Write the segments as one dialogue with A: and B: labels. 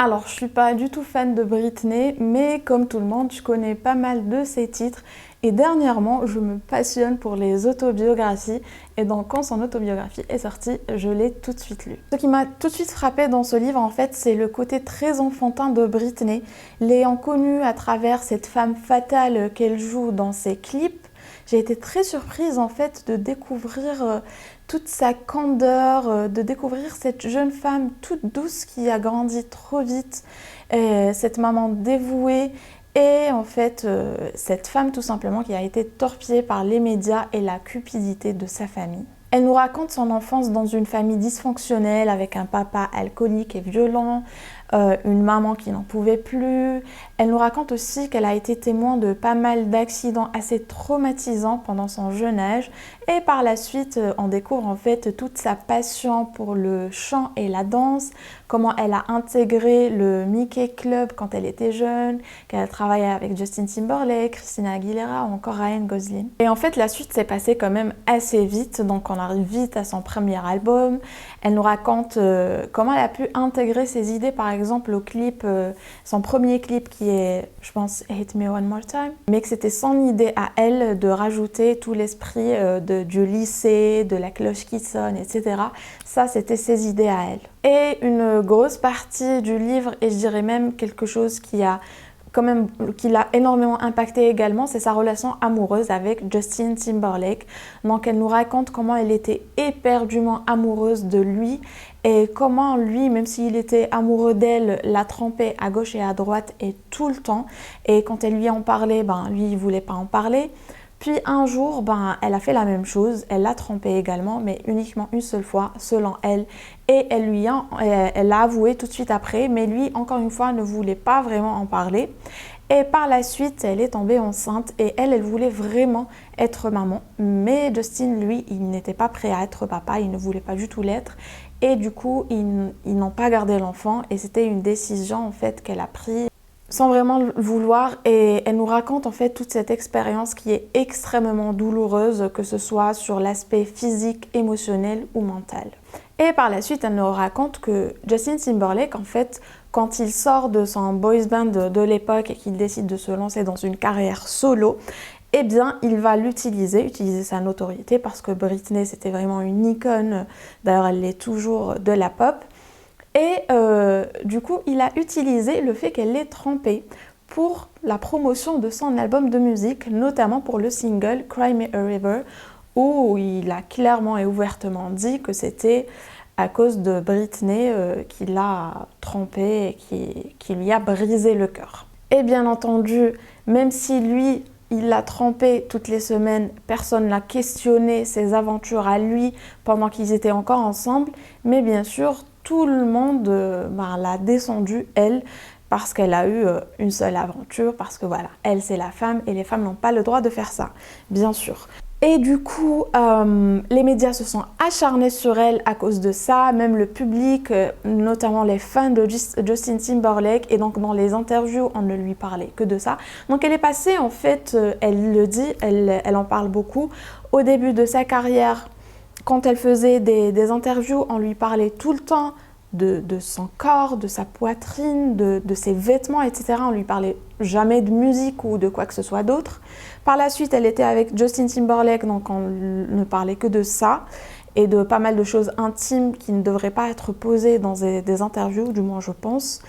A: Alors, je suis pas du tout fan de Britney, mais comme tout le monde, je connais pas mal de ses titres. Et dernièrement, je me passionne pour les autobiographies. Et donc, quand son autobiographie est sortie, je l'ai tout de suite lue. Ce qui m'a tout de suite frappé dans ce livre, en fait, c'est le côté très enfantin de Britney. L'ayant connue à travers cette femme fatale qu'elle joue dans ses clips, j'ai été très surprise en fait de découvrir toute sa candeur, de découvrir cette jeune femme toute douce qui a grandi trop vite, cette maman dévouée et en fait cette femme tout simplement qui a été torpillée par les médias et la cupidité de sa famille. Elle nous raconte son enfance dans une famille dysfonctionnelle avec un papa alcoolique et violent, une maman qui n'en pouvait plus. Elle nous raconte aussi qu'elle a été témoin de pas mal d'accidents assez traumatisants pendant son jeune âge et par la suite on découvre en fait toute sa passion pour le chant et la danse, comment elle a intégré le Mickey Club quand elle était jeune, qu'elle a travaillé avec Justin Timberlake, Christina Aguilera ou encore Ryan Gosling. Et en fait la suite s'est passée quand même assez vite, donc on arrive vite à son premier album. Elle nous raconte comment elle a pu intégrer ses idées par exemple au clip, son premier clip qui est je pense Hit Me One More Time, mais que c'était son idée à elle de rajouter tout l'esprit du lycée, de la cloche qui sonne, etc. Ça c'était ses idées à elle. Et une grosse partie du livre, et je dirais même quelque chose qui l'a énormément impacté également, c'est sa relation amoureuse avec Justin Timberlake. Donc elle nous raconte comment elle était éperdument amoureuse de lui et comment lui, même s'il était amoureux d'elle, la trompait à gauche et à droite et tout le temps. Et quand elle lui en parlait, lui il voulait pas en parler. Puis un jour, elle a fait la même chose, elle l'a trompé également, mais uniquement une seule fois, selon elle. Et elle l'a avoué tout de suite après, mais lui, encore une fois, ne voulait pas vraiment en parler. Et par la suite, elle est tombée enceinte et elle voulait vraiment être maman. Mais Justin, lui, il n'était pas prêt à être papa, il ne voulait pas du tout l'être. Et du coup, ils n'ont pas gardé l'enfant et c'était une décision en fait qu'elle a prise sans vraiment le vouloir, et elle nous raconte en fait toute cette expérience qui est extrêmement douloureuse, que ce soit sur l'aspect physique, émotionnel ou mental. Et par la suite, elle nous raconte que Justin Timberlake, en fait, quand il sort de son boys band de l'époque et qu'il décide de se lancer dans une carrière solo, eh bien, il va utiliser sa notoriété, parce que Britney, c'était vraiment une icône, d'ailleurs elle l'est toujours, de la pop. Et du coup, il a utilisé le fait qu'elle l'ait trompé pour la promotion de son album de musique, notamment pour le single Cry Me a River, où il a clairement et ouvertement dit que c'était à cause de Britney qui l'a trompé et qui lui a brisé le cœur. Et bien entendu, même si lui, il l'a trompé toutes les semaines, personne n'a questionné ses aventures à lui pendant qu'ils étaient encore ensemble, mais bien sûr, tout le monde l'a descendue, elle, parce qu'elle a eu une seule aventure, parce que voilà, elle c'est la femme et les femmes n'ont pas le droit de faire ça, bien sûr. Et du coup, les médias se sont acharnés sur elle à cause de ça, même le public, notamment les fans de Justin Timberlake, et donc dans les interviews, on ne lui parlait que de ça. Donc elle est passée, en fait, elle le dit, elle en parle beaucoup, au début de sa carrière. Quand elle faisait des interviews, on lui parlait tout le temps de son corps, de sa poitrine, de ses vêtements, etc. On lui parlait jamais de musique ou de quoi que ce soit d'autre. Par la suite, elle était avec Justin Timberlake, donc on ne parlait que de ça et de pas mal de choses intimes qui ne devraient pas être posées dans des interviews, du moins je pense.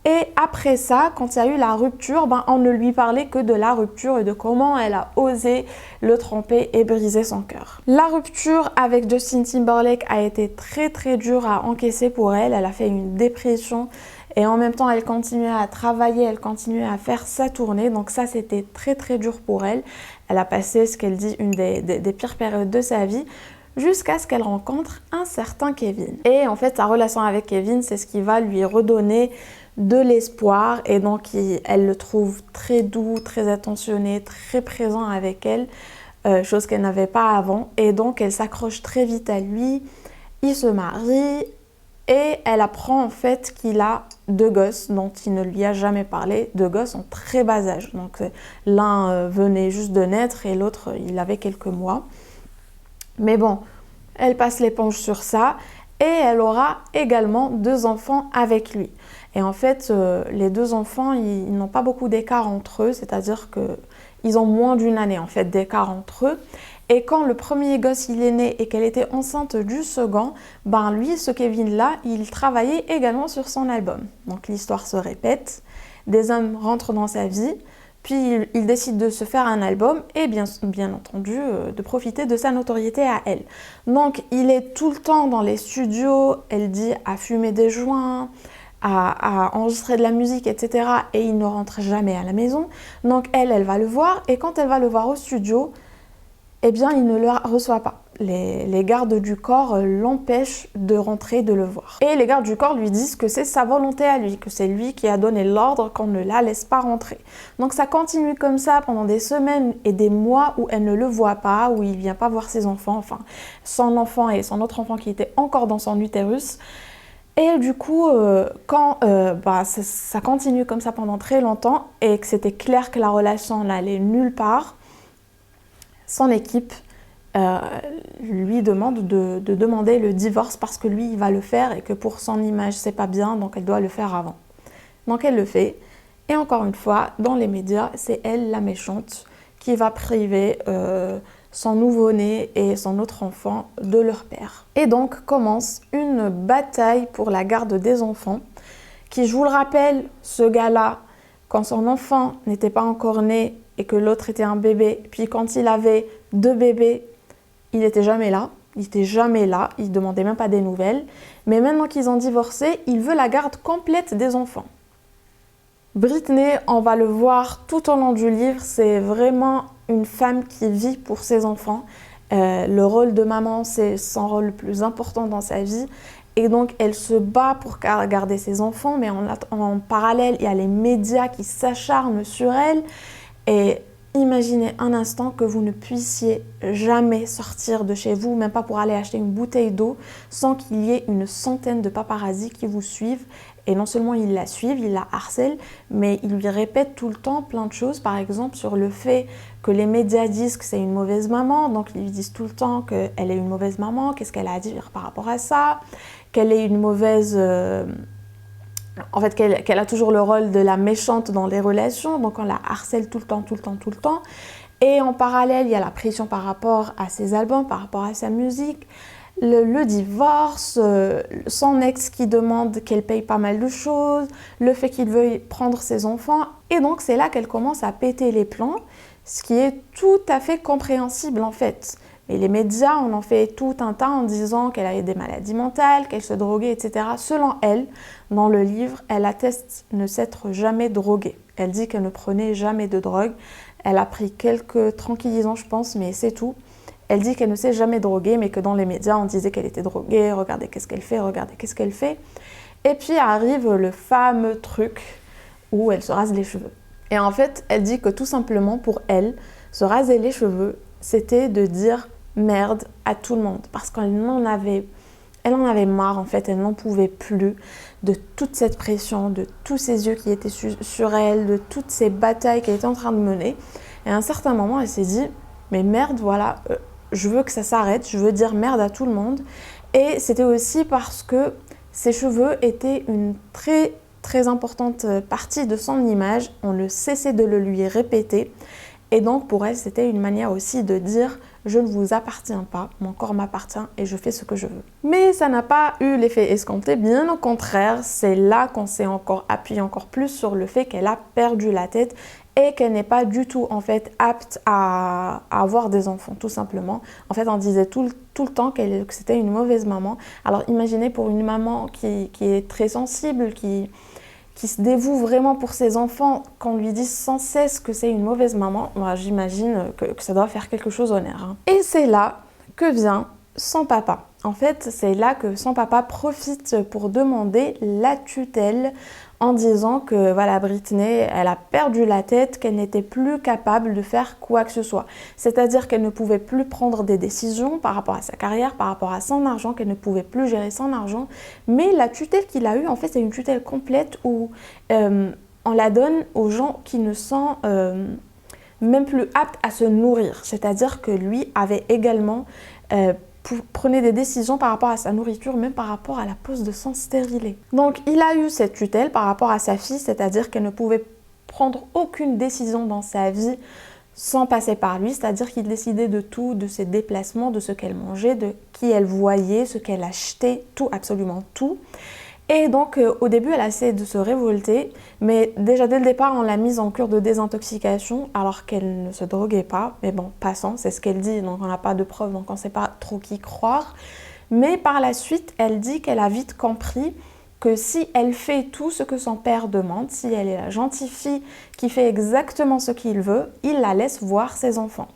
A: Et après ça, quand il y a eu la rupture, on ne lui parlait que de la rupture et de comment elle a osé le tromper et briser son cœur. La rupture avec Justin Timberlake a été très très dure à encaisser pour elle. Elle a fait une dépression et en même temps elle continuait à travailler, elle continuait à faire sa tournée. Donc ça c'était très très dur pour elle. Elle a passé, ce qu'elle dit, une des pires périodes de sa vie, jusqu'à ce qu'elle rencontre un certain Kevin. Et en fait, sa relation avec Kevin, c'est ce qui va lui redonner de l'espoir, et donc elle le trouve très doux, très attentionné, très présent avec elle, chose qu'elle n'avait pas avant, et donc elle s'accroche très vite à lui. Il se marie et elle apprend en fait qu'il a 2 gosses dont il ne lui a jamais parlé, 2 gosses en très bas âge. Donc l'un venait juste de naître et l'autre il avait quelques mois. Mais bon, elle passe l'éponge sur ça et elle aura également 2 enfants avec lui. Et en fait, les deux enfants, ils n'ont pas beaucoup d'écart entre eux, c'est-à-dire qu'ils ont moins d'une année en fait d'écart entre eux. Et quand le premier gosse il est né et qu'elle était enceinte du second, ben lui, ce Kevin-là, il travaillait également sur son album. Donc l'histoire se répète, des hommes rentrent dans sa vie, puis il décide de se faire un album et bien entendu de profiter de sa notoriété à elle. Donc il est tout le temps dans les studios, elle dit à fumer des joints, à enregistrer de la musique, etc. Et il ne rentre jamais à la maison. Donc elle va le voir et quand elle va le voir au studio, eh bien, il ne le reçoit pas. Les gardes du corps l'empêchent de rentrer, de le voir. Et les gardes du corps lui disent que c'est sa volonté à lui, que c'est lui qui a donné l'ordre qu'on ne la laisse pas rentrer. Donc ça continue comme ça pendant des semaines et des mois où elle ne le voit pas, où il ne vient pas voir ses enfants, enfin son enfant et son autre enfant qui était encore dans son utérus. Et du coup, quand ça continue comme ça pendant très longtemps et que c'était clair que la relation n'allait nulle part, son équipe lui demande de demander le divorce parce que lui, il va le faire et que pour son image, c'est pas bien, donc elle doit le faire avant. Donc elle le fait. Et encore une fois, dans les médias, c'est elle, la méchante, qui va priver son nouveau-né et son autre enfant de leur père. Et donc commence une bataille pour la garde des enfants, qui, je vous le rappelle, ce gars-là, quand son enfant n'était pas encore né, et que l'autre était un bébé, puis quand il avait 2 bébés, il n'était jamais là, il demandait même pas des nouvelles. Mais maintenant qu'ils ont divorcé, il veut la garde complète des enfants. Britney, on va le voir tout au long du livre, c'est vraiment une femme qui vit pour ses enfants. Le rôle de maman, c'est son rôle le plus important dans sa vie. Et donc, elle se bat pour garder ses enfants, mais en parallèle, il y a les médias qui s'acharnent sur elle. Et imaginez un instant que vous ne puissiez jamais sortir de chez vous, même pas pour aller acheter une bouteille d'eau, sans qu'il y ait une centaine de paparazzis qui vous suivent. Et non seulement ils la suivent, ils la harcèlent, mais ils lui répètent tout le temps plein de choses. Par exemple, sur le fait que les médias disent que c'est une mauvaise maman. Donc, ils lui disent tout le temps qu'elle est une mauvaise maman. Qu'est-ce qu'elle a à dire par rapport à ça? Qu'elle est une mauvaise... En fait, qu'elle a toujours le rôle de la méchante dans les relations, donc on la harcèle tout le temps. Et en parallèle, il y a la pression par rapport à ses albums, par rapport à sa musique, le divorce, son ex qui demande qu'elle paye pas mal de choses, le fait qu'il veuille prendre ses enfants. Et donc, c'est là qu'elle commence à péter les plombs, ce qui est tout à fait compréhensible en fait. Et les médias, on en fait tout un tas en disant qu'elle avait des maladies mentales, qu'elle se droguait, etc. Selon elle, dans le livre, elle atteste ne s'être jamais droguée. Elle dit qu'elle ne prenait jamais de drogue. Elle a pris quelques tranquillisants, je pense, mais c'est tout. Elle dit qu'elle ne s'est jamais droguée, mais que dans les médias, on disait qu'elle était droguée. Regardez qu'est-ce qu'elle fait, regardez qu'est-ce qu'elle fait. Et puis arrive le fameux truc où elle se rase les cheveux. Et en fait, elle dit que tout simplement, pour elle, se raser les cheveux, c'était de dire merde à tout le monde, parce qu'elle en avait marre en fait, elle n'en pouvait plus de toute cette pression, de tous ces yeux qui étaient sur elle, de toutes ces batailles qu'elle était en train de mener. Et à un certain moment, elle s'est dit mais merde, voilà, je veux que ça s'arrête, je veux dire merde à tout le monde. Et c'était aussi parce que ses cheveux étaient une très très importante partie de son image, on ne cessait de le lui répéter. Et donc pour elle, c'était une manière aussi de dire « je ne vous appartiens pas, mon corps m'appartient et je fais ce que je veux ». Mais ça n'a pas eu l'effet escompté, bien au contraire, c'est là qu'on s'est encore appuyé encore plus sur le fait qu'elle a perdu la tête et qu'elle n'est pas du tout en fait apte à avoir des enfants, tout simplement. En fait, on disait tout le temps que c'était une mauvaise maman. Alors imaginez pour une maman qui est très sensible, qui se dévoue vraiment pour ses enfants, qu'on lui dise sans cesse que c'est une mauvaise maman, moi j'imagine que ça doit faire quelque chose au nerf. Et c'est là que vient son papa. En fait, c'est là que son papa profite pour demander la tutelle en disant que voilà, Britney, elle a perdu la tête, qu'elle n'était plus capable de faire quoi que ce soit. C'est-à-dire qu'elle ne pouvait plus prendre des décisions par rapport à sa carrière, par rapport à son argent, qu'elle ne pouvait plus gérer son argent. Mais la tutelle qu'il a eue, en fait, c'est une tutelle complète où on la donne aux gens qui ne sont même plus aptes à se nourrir. C'est-à-dire que lui avait également prenait des décisions par rapport à sa nourriture, même par rapport à la pose de sang stérilé. Donc il a eu cette tutelle par rapport à sa fille, c'est-à-dire qu'elle ne pouvait prendre aucune décision dans sa vie sans passer par lui, c'est-à-dire qu'il décidait de tout, de ses déplacements, de ce qu'elle mangeait, de qui elle voyait, ce qu'elle achetait, tout, absolument tout. Et donc au début elle a essayé de se révolter, mais déjà dès le départ on l'a mise en cure de désintoxication alors qu'elle ne se droguait pas. Mais bon, passant, c'est ce qu'elle dit, donc on n'a pas de preuves, donc on ne sait pas trop qui croire. Mais par la suite elle dit qu'elle a vite compris que si elle fait tout ce que son père demande, si elle est la gentille fille qui fait exactement ce qu'il veut, il la laisse voir ses enfants.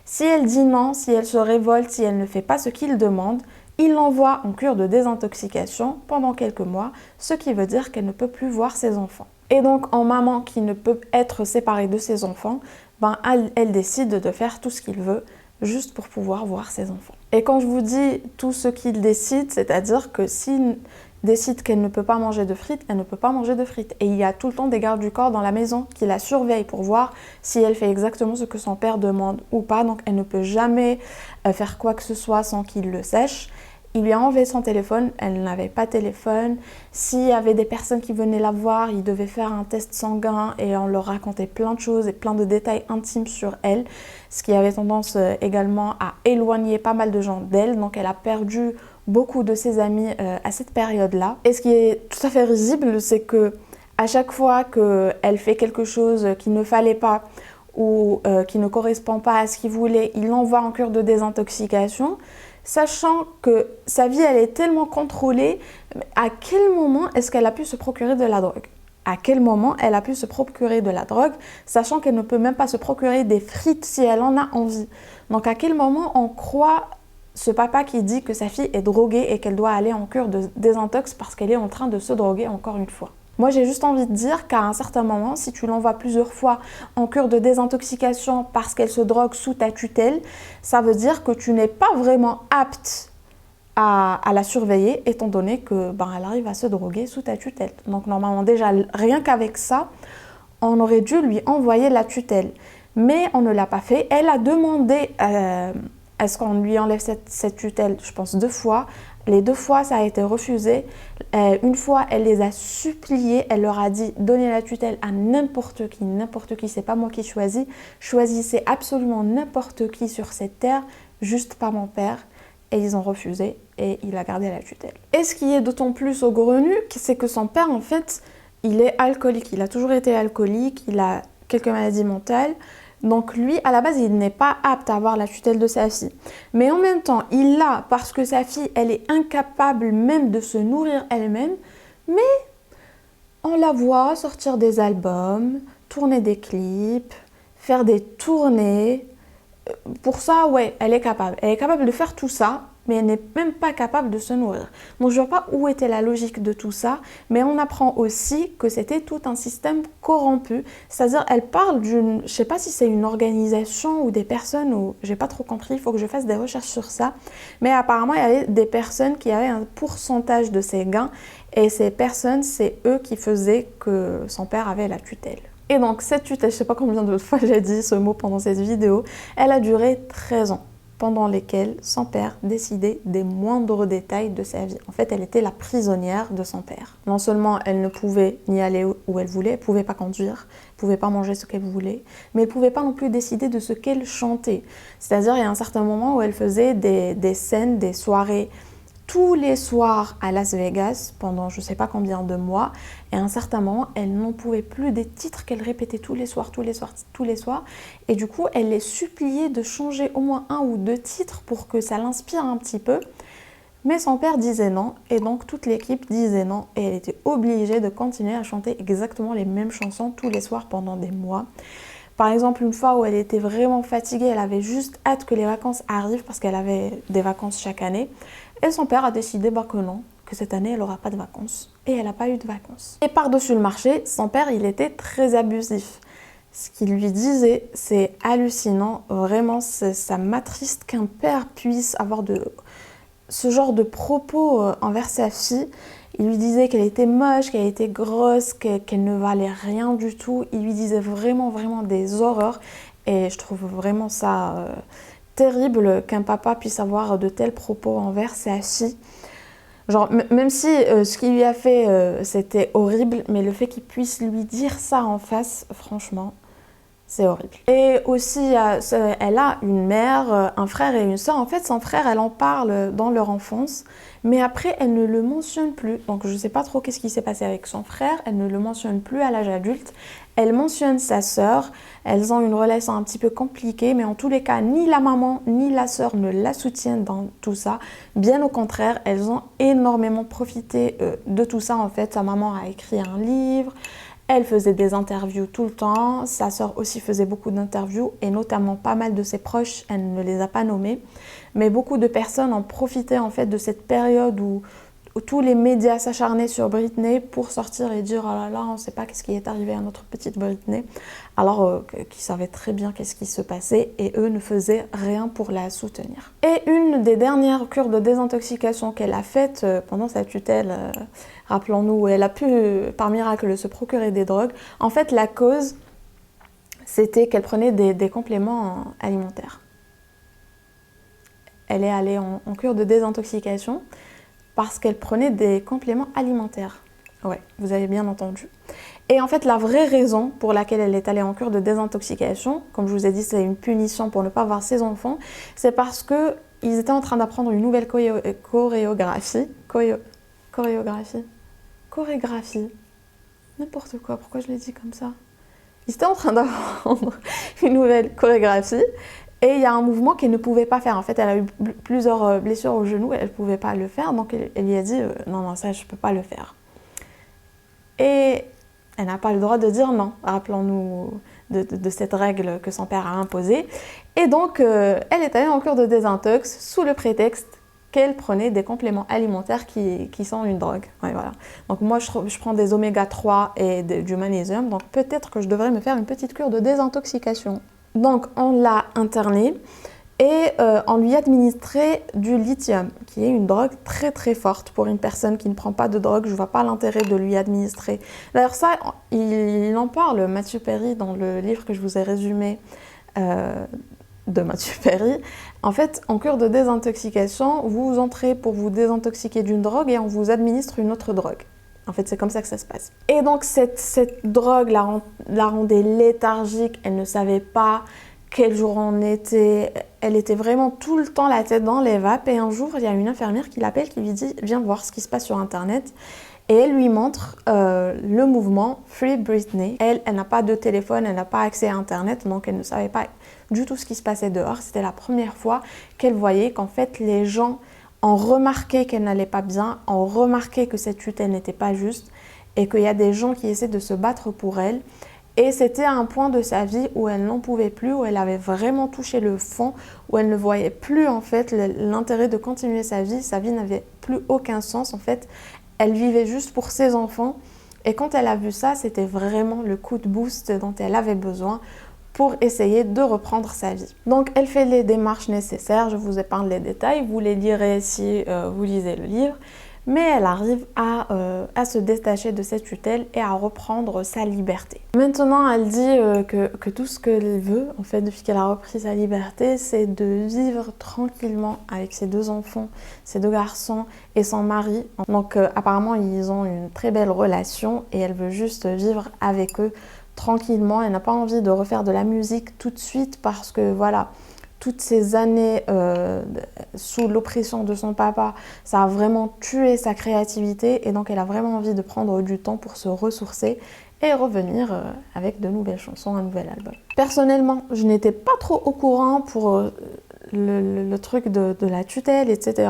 A: Si elle dit non, si elle se révolte, si elle ne fait pas ce qu'il demande, il l'envoie en cure de désintoxication pendant quelques mois, ce qui veut dire qu'elle ne peut plus voir ses enfants. Et donc, en maman qui ne peut être séparée de ses enfants, elle décide de faire tout ce qu'il veut juste pour pouvoir voir ses enfants. Et quand je vous dis tout ce qu'il décide, c'est-à-dire que s'il décide qu'elle ne peut pas manger de frites, elle ne peut pas manger de frites. Et il y a tout le temps des gardes du corps dans la maison qui la surveillent pour voir si elle fait exactement ce que son père demande ou pas. Donc elle ne peut jamais faire quoi que ce soit sans qu'il le sache. Il lui a enlevé son téléphone, elle n'avait pas de téléphone. S'il y avait des personnes qui venaient la voir, il devait faire un test sanguin et on leur racontait plein de choses et plein de détails intimes sur elle, ce qui avait tendance également à éloigner pas mal de gens d'elle. Donc elle a perdu beaucoup de ses amis à cette période-là. Et ce qui est tout à fait risible, c'est que à chaque fois qu'elle fait quelque chose qu'il ne fallait pas ou qui ne correspond pas à ce qu'il voulait, il l'envoie en cure de désintoxication, sachant que sa vie, elle est tellement contrôlée. À quel moment est-ce qu'elle a pu se procurer de la drogue? À quel moment elle a pu se procurer de la drogue, sachant qu'elle ne peut même pas se procurer des frites si elle en a envie? Donc à quel moment on croit ce papa qui dit que sa fille est droguée et qu'elle doit aller en cure de désintox parce qu'elle est en train de se droguer encore une fois? Moi, j'ai juste envie de dire qu'à un certain moment, si tu l'envoies plusieurs fois en cure de désintoxication parce qu'elle se drogue sous ta tutelle, ça veut dire que tu n'es pas vraiment apte à la surveiller, étant donné que elle arrive à se droguer sous ta tutelle. Donc normalement, déjà, rien qu'avec ça, on aurait dû lui envoyer la tutelle. Mais on ne l'a pas fait. Elle a demandé à ce qu'on lui enlève cette tutelle, je pense 2 fois. Les 2 fois, ça a été refusé. Une fois, elle les a suppliés. Elle leur a dit, donnez la tutelle à n'importe qui, c'est pas moi qui choisis. Choisissez absolument n'importe qui sur cette terre, juste pas mon père. Et ils ont refusé et il a gardé la tutelle. Et ce qui est d'autant plus saugrenu, c'est que son père, en fait, il est alcoolique. Il a toujours été alcoolique, il a quelques maladies mentales. Donc lui, à la base, il n'est pas apte à avoir la tutelle de sa fille. Mais en même temps, il l'a parce que sa fille, elle est incapable même de se nourrir elle-même. Mais on la voit sortir des albums, tourner des clips, faire des tournées. Pour ça, ouais, elle est capable. Elle est capable de faire tout ça, mais elle n'est même pas capable de se nourrir. Donc je ne vois pas où était la logique de tout ça, mais on apprend aussi que c'était tout un système corrompu. C'est-à-dire, elle parle d'une, je ne sais pas si c'est une organisation ou des personnes, ou j'ai pas trop compris, il faut que je fasse des recherches sur ça. Mais apparemment, il y avait des personnes qui avaient un pourcentage de ces gains, et ces personnes, c'est eux qui faisaient que son père avait la tutelle. Et donc cette tutelle, je ne sais pas combien de fois j'ai dit ce mot pendant cette vidéo, elle a duré 13 ans, pendant lesquels son père décidait des moindres détails de sa vie. En fait, elle était la prisonnière de son père. Non seulement elle ne pouvait ni aller où elle voulait, elle ne pouvait pas conduire, elle ne pouvait pas manger ce qu'elle voulait, mais elle ne pouvait pas non plus décider de ce qu'elle chantait. C'est-à-dire, il y a un certain moment où elle faisait des scènes, des soirées, tous les soirs à Las Vegas pendant je ne sais pas combien de mois, et à un certain moment elle n'en pouvait plus des titres qu'elle répétait tous les soirs, et du coup elle les suppliait de changer au moins 1 ou 2 titres pour que ça l'inspire un petit peu, mais son père disait non, et donc toute l'équipe disait non, et elle était obligée de continuer à chanter exactement les mêmes chansons tous les soirs pendant des mois. Par exemple, une fois où elle était vraiment fatiguée, elle avait juste hâte que les vacances arrivent parce qu'elle avait des vacances chaque année. Et son père a décidé que non, que cette année, elle n'aura pas de vacances. Et elle n'a pas eu de vacances. Et par-dessus le marché, son père, il était très abusif. Ce qu'il lui disait, c'est hallucinant. Vraiment, ça m'attriste qu'un père puisse avoir ce genre de propos envers sa fille. Il lui disait qu'elle était moche, qu'elle était grosse, qu'elle ne valait rien du tout. Il lui disait vraiment, vraiment des horreurs. Et je trouve vraiment ça terrible qu'un papa puisse avoir de tels propos envers sa fille. Genre, même si ce qu'il lui a fait, c'était horrible, mais le fait qu'il puisse lui dire ça en face, franchement, c'est horrible. Et aussi, elle a une mère, un frère et une sœur. En fait, son frère, elle en parle dans leur enfance, mais après, elle ne le mentionne plus. Donc, je ne sais pas trop qu'est-ce qui s'est passé avec son frère. Elle ne le mentionne plus à l'âge adulte. Elle mentionne sa sœur. Elles ont une relation un petit peu compliquée, mais en tous les cas, ni la maman ni la sœur ne la soutiennent dans tout ça. Bien au contraire, elles ont énormément profité de tout ça. En fait, sa maman a écrit un livre. Elle faisait des interviews tout le temps, sa sœur aussi faisait beaucoup d'interviews et notamment pas mal de ses proches, elle ne les a pas nommés. Mais beaucoup de personnes ont profité en fait de cette période où tous les médias s'acharnaient sur Britney pour sortir et dire « Oh là là, on ne sait pas qu'est-ce qui est arrivé à notre petite Britney », alors qu'ils savaient très bien qu'est-ce qui se passait et eux ne faisaient rien pour la soutenir. Et une des dernières cures de désintoxication qu'elle a faites pendant sa tutelle, rappelons-nous, elle a pu par miracle se procurer des drogues. En fait, la cause, c'était qu'elle prenait des compléments alimentaires. Elle est allée en cure de désintoxication parce qu'elle prenait des compléments alimentaires. Ouais, vous avez bien entendu. Et en fait, la vraie raison pour laquelle elle est allée en cure de désintoxication, comme je vous ai dit, c'est une punition pour ne pas voir ses enfants, c'est parce qu'ils étaient en train d'apprendre une nouvelle chorégraphie. N'importe quoi, pourquoi je l'ai dit comme ça? Ils étaient en train d'apprendre une nouvelle chorégraphie. Et il y a un mouvement qu'elle ne pouvait pas faire. En fait, elle a eu plusieurs blessures au genou, elle ne pouvait pas le faire. Donc, elle lui a dit non, ça, je ne peux pas le faire. Et elle n'a pas le droit de dire non. Rappelons-nous de cette règle que son père a imposée. Et donc, elle est allée en cure de désintox sous le prétexte qu'elle prenait des compléments alimentaires qui sont une drogue. Ouais, voilà. Donc, moi, je prends des oméga 3 et du magnésium. Donc, peut-être que je devrais me faire une petite cure de désintoxication. Donc, on l'a internée et on lui a administré du lithium, qui est une drogue très très forte pour une personne qui ne prend pas de drogue. Je ne vois pas l'intérêt de lui administrer. D'ailleurs, ça, il en parle, Mathieu Perry, dans le livre que je vous ai résumé de Mathieu Perry. En fait, en cure de désintoxication, vous entrez pour vous désintoxiquer d'une drogue et on vous administre une autre drogue. En fait, c'est comme ça que ça se passe. Et donc, cette drogue la rendait léthargique. Elle ne savait pas quel jour on était. Elle était vraiment tout le temps la tête dans les vapes. Et un jour, il y a une infirmière qui l'appelle, qui lui dit « Viens voir ce qui se passe sur Internet ». Et elle lui montre le mouvement Free Britney. Elle n'a pas de téléphone, elle n'a pas accès à Internet, donc elle ne savait pas du tout ce qui se passait dehors. C'était la première fois qu'elle voyait qu'en fait, les gens ont remarqué qu'elle n'allait pas bien, ont remarqué que cette tutelle n'était pas juste et qu'il y a des gens qui essaient de se battre pour elle. Et c'était un point de sa vie où elle n'en pouvait plus, où elle avait vraiment touché le fond, où elle ne voyait plus en fait l'intérêt de continuer sa vie n'avait plus aucun sens en fait. Elle vivait juste pour ses enfants et quand elle a vu ça, c'était vraiment le coup de boost dont elle avait besoin pour essayer de reprendre sa vie. Donc elle fait les démarches nécessaires, je vous épargne les détails, vous les lirez si vous lisez le livre, mais elle arrive à se détacher de cette tutelle et à reprendre sa liberté. Maintenant, elle dit que tout ce qu'elle veut, en fait, depuis qu'elle a repris sa liberté, c'est de vivre tranquillement avec ses deux enfants, ses deux garçons et son mari. Donc apparemment, ils ont une très belle relation et elle veut juste vivre avec eux tranquillement. Elle n'a pas envie de refaire de la musique tout de suite parce que voilà, toutes ces années sous l'oppression de son papa, ça a vraiment tué sa créativité et donc elle a vraiment envie de prendre du temps pour se ressourcer et revenir avec de nouvelles chansons, un nouvel album. Personnellement, je n'étais pas trop au courant pour le truc de la tutelle, etc.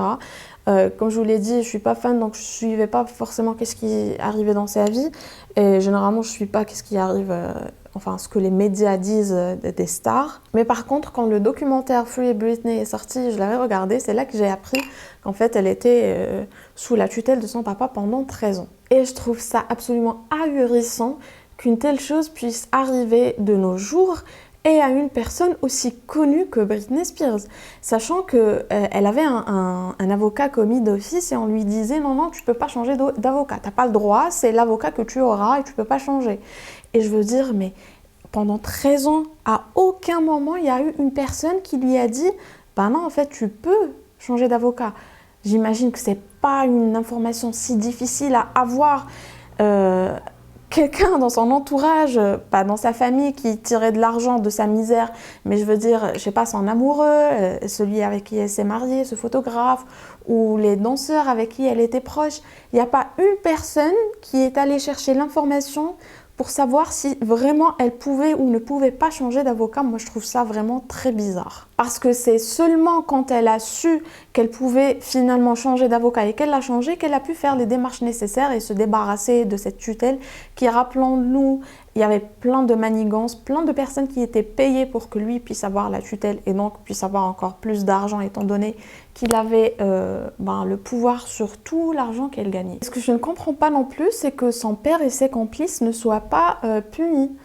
A: Comme je vous l'ai dit, je ne suis pas fan, donc je ne suivais pas forcément qu'est-ce qui arrivait dans sa vie. Et généralement, je ne suis pas qu'est-ce qui arrive, enfin ce que les médias disent des stars. Mais par contre, quand le documentaire Free Britney est sorti, je l'avais regardé, c'est là que j'ai appris qu'en fait, elle était sous la tutelle de son papa pendant 13 ans. Et je trouve ça absolument ahurissant qu'une telle chose puisse arriver de nos jours et à une personne aussi connue que Britney Spears, sachant qu'elle avait un avocat commis d'office et on lui disait non, tu peux pas changer d'avocat, t'as pas le droit, c'est l'avocat que tu auras et tu peux pas changer. Et je veux dire, mais pendant 13 ans, à aucun moment il y a eu une personne qui lui a dit Ben non, en fait, tu peux changer d'avocat. J'imagine que c'est pas une information si difficile à avoir. Quelqu'un dans son entourage, pas dans sa famille, qui tirait de l'argent de sa misère, mais je veux dire, je sais pas, son amoureux, celui avec qui elle s'est mariée, ce photographe, ou les danseurs avec qui elle était proche. Il n'y a pas une personne qui est allée chercher l'information pour savoir si vraiment elle pouvait ou ne pouvait pas changer d'avocat. Moi, je trouve ça vraiment très bizarre. Parce que c'est seulement quand elle a su qu'elle pouvait finalement changer d'avocat et qu'elle l'a changé, qu'elle a pu faire les démarches nécessaires et se débarrasser de cette tutelle qui, rappelons-nous, il y avait plein de manigances, plein de personnes qui étaient payées pour que lui puisse avoir la tutelle et donc puisse avoir encore plus d'argent étant donné qu'il avait le pouvoir sur tout l'argent qu'elle gagnait. Ce que je ne comprends pas non plus, c'est que son père et ses complices ne soient pas punis.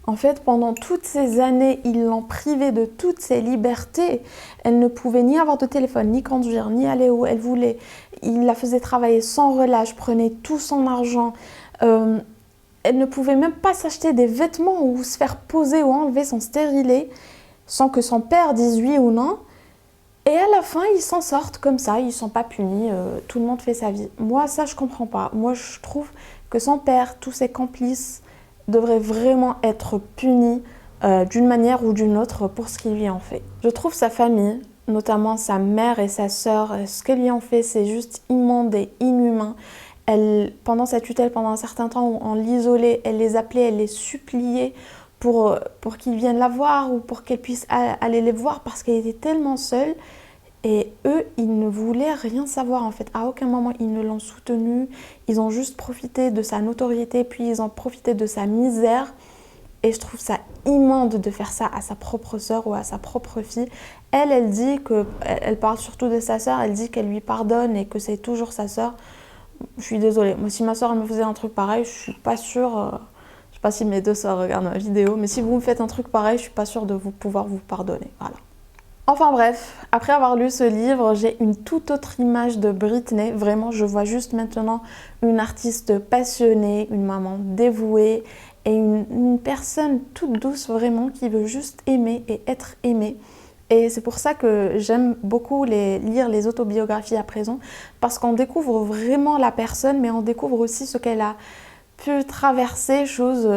A: En fait, pendant toutes ces années, ils l'ont privée de toutes ses libertés. Elle ne pouvait ni avoir de téléphone, ni conduire, ni aller où elle voulait. Il la faisait travailler sans relâche, prenait tout son argent. Elle ne pouvait même pas s'acheter des vêtements ou se faire poser ou enlever son stérilet sans que son père dise oui ou non. Et à la fin, ils s'en sortent comme ça, ils ne sont pas punis, tout le monde fait sa vie. Moi, ça, je ne comprends pas. Moi, je trouve que son père, tous ses complices, devraient vraiment être punis d'une manière ou d'une autre pour ce qu'ils lui ont fait. Je trouve sa famille, notamment sa mère et sa sœur, ce qu'elles lui ont fait, c'est juste immonde et inhumain. Pendant sa tutelle, pendant un certain temps, on l'isolait, elle les appelait, elle les suppliait pour qu'ils viennent la voir ou pour qu'elle puisse aller les voir parce qu'elle était tellement seule. Et eux, ils ne voulaient rien savoir en fait. À aucun moment, ils ne l'ont soutenue. Ils ont juste profité de sa notoriété, puis ils ont profité de sa misère. Et je trouve ça immonde de faire ça à sa propre sœur ou à sa propre fille. Elle dit que, elle parle surtout de sa sœur, elle dit qu'elle lui pardonne et que c'est toujours sa sœur. Je suis désolée. Moi, si ma sœur me faisait un truc pareil, je suis pas sûre... je sais pas si mes deux sœurs regardent ma vidéo, mais si vous me faites un truc pareil, je suis pas sûre de pouvoir vous pardonner. Voilà. Enfin bref, après avoir lu ce livre, j'ai une toute autre image de Britney. Vraiment, je vois juste maintenant une artiste passionnée, une maman dévouée et une personne toute douce vraiment qui veut juste aimer et être aimée. Et c'est pour ça que j'aime beaucoup lire les autobiographies à présent, parce qu'on découvre vraiment la personne, mais on découvre aussi ce qu'elle a pu traverser, choses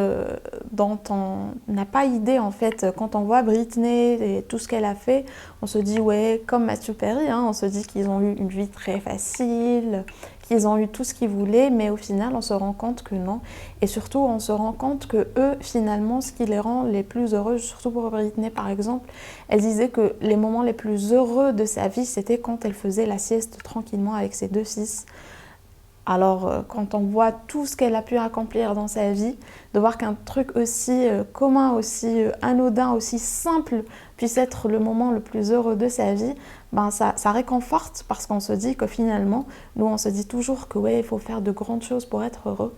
A: dont on n'a pas idée en fait. Quand on voit Britney et tout ce qu'elle a fait, on se dit ouais, comme Matthew Perry, hein, on se dit qu'ils ont eu une vie très facile, qu'ils ont eu tout ce qu'ils voulaient, mais au final on se rend compte que non. Et surtout on se rend compte que eux, finalement, ce qui les rend les plus heureux, surtout pour Britney par exemple, elle disait que les moments les plus heureux de sa vie, c'était quand elle faisait la sieste tranquillement avec ses deux fils. Alors, quand on voit tout ce qu'elle a pu accomplir dans sa vie, de voir qu'un truc aussi commun, aussi anodin, aussi simple puisse être le moment le plus heureux de sa vie, ben ça réconforte parce qu'on se dit que finalement, nous on se dit toujours que ouais, il faut faire de grandes choses pour être heureux,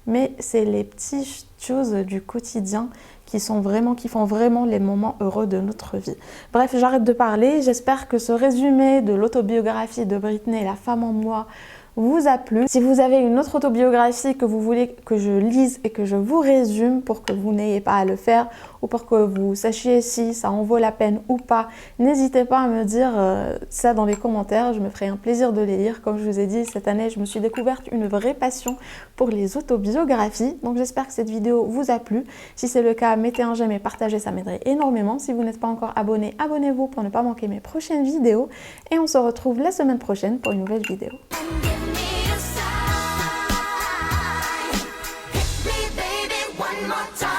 A: mais c'est les petites choses du quotidien qui font vraiment les moments heureux de notre vie. Bref, j'arrête de parler, j'espère que ce résumé de l'autobiographie de Britney, La femme en moi, vous a plu. Si vous avez une autre autobiographie que vous voulez que je lise et que je vous résume pour que vous n'ayez pas à le faire ou pour que vous sachiez si ça en vaut la peine ou pas, n'hésitez pas à me dire ça dans les commentaires, je me ferai un plaisir de les lire. Comme je vous ai dit, cette année je me suis découverte une vraie passion pour les autobiographies, donc j'espère que cette vidéo vous a plu. Si c'est le cas, mettez un j'aime et partagez, ça m'aiderait énormément. Si vous n'êtes pas encore abonné, abonnez-vous pour ne pas manquer mes prochaines vidéos et on se retrouve la semaine prochaine pour une nouvelle vidéo.
B: More time.